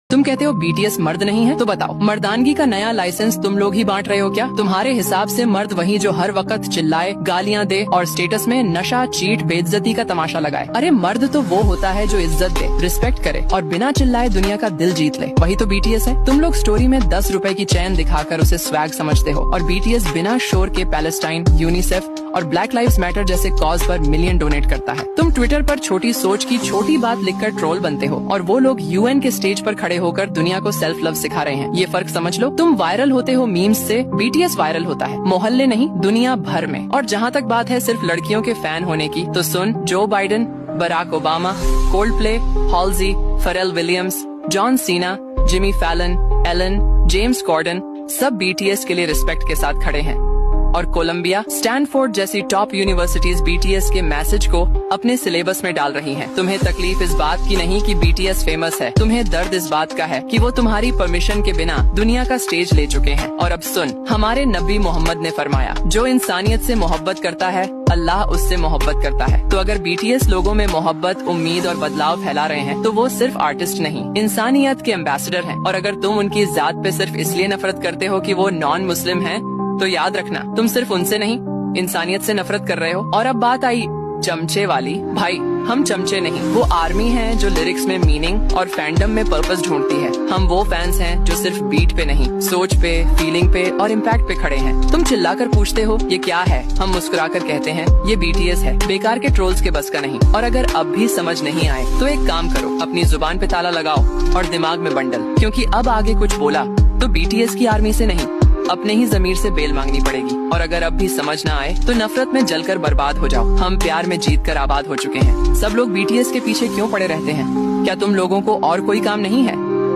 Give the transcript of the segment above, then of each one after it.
तुम कहते हो बीटीएस मर्द नहीं है, तो बताओ मर्दानगी का नया लाइसेंस तुम लोग ही बांट रहे हो क्या? तुम्हारे हिसाब से मर्द वही जो हर वक्त चिल्लाए, गालियां दे और स्टेटस में नशा, चीट, बेइज्जती का तमाशा लगाए। अरे मर्द तो वो होता है जो इज्जत दे, रिस्पेक्ट करे और बिना चिल्लाए दुनिया का दिल जीत ले, वही तो बीटीएस है। तुम लोग स्टोरी में 10 रुपए की चैन दिखाकर उसे स्वैग समझते हो और बीटीएस बिना शोर के पैलेस्टाइन, यूनिसेफ और ब्लैक लाइव्स मैटर जैसे कॉज पर मिलियन डोनेट करता है। तुम ट्विटर पर छोटी सोच की छोटी बात लिखकर ट्रोल बनते हो और वो लोग यूएन के स्टेज पर खड़े होकर दुनिया को सेल्फ लव सिखा रहे हैं। ये फर्क समझ लो। तुम वायरल होते हो मीम्स से, बीटीएस वायरल होता है मोहल्ले नहीं दुनिया भर में। और जहाँ तक बात है सिर्फ लड़कियों के फैन होने की, तो सुन, Joe Biden, Barack Obama, Coldplay, Halsey, Pharrell Williams, John Cena, Jimmy Fallon, Ellen, James Corden सब बीटीएस के लिए रिस्पेक्ट के साथ खड़े हैं। और कोलंबिया, स्टैनफोर्ड जैसी टॉप यूनिवर्सिटीज बीटीएस के मैसेज को अपने सिलेबस में डाल रही हैं। तुम्हें तकलीफ इस बात की नहीं कि बीटीएस फेमस है, तुम्हें दर्द इस बात का है कि वो तुम्हारी परमिशन के बिना दुनिया का स्टेज ले चुके हैं। और अब सुन, हमारे नबी मोहम्मद ने फरमाया, जो इंसानियत से मोहब्बत करता है अल्लाह उससे मोहब्बत करता है। तो अगर बीटीएस लोगों में मोहब्बत, उम्मीद और बदलाव फैला रहे हैं तो वो सिर्फ आर्टिस्ट नहीं, इंसानियत के एम्बेसडर हैं। और अगर तुम उनकी जात पे सिर्फ इसलिए नफरत करते हो कि वो नॉन मुस्लिम हैं, तो याद रखना तुम सिर्फ उनसे नहीं इंसानियत से नफरत कर रहे हो। और अब बात आई चमचे वाली। भाई हम चमचे नहीं, वो आर्मी है जो लिरिक्स में मीनिंग और फैंडम में पर्पस ढूंढती है। हम वो फैंस हैं जो सिर्फ बीट पे नहीं, सोच पे, फीलिंग पे और इम्पैक्ट पे खड़े हैं। तुम चिल्लाकर पूछते हो ये क्या है, हम मुस्कुराकर कहते हैं ये बीटीएस है। बेकार के ट्रोल्स के बस का नहीं। और अगर अब भी समझ नहीं आए तो एक काम करो, अपनी जुबान पे ताला लगाओ और दिमाग में बंडल, क्योंकि अब आगे कुछ बोला तो बीटीएस की आर्मी से नहीं, अपने ही जमीर से बेल मांगनी पड़ेगी। और अगर अब भी समझ ना आए तो नफरत में जलकर बर्बाद हो जाओ। हम प्यार में जीत कर आबाद हो चुके हैं। सब लोग बीटीएस के पीछे क्यों पड़े रहते हैं? क्या तुम लोगों को और कोई काम नहीं है?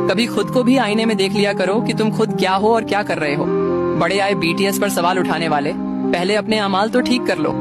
कभी खुद को भी आईने में देख लिया करो कि तुम खुद क्या हो और क्या कर रहे हो। बड़े आए बीटीएस पर सवाल उठाने वाले, पहले अपने अमाल तो ठीक कर लो।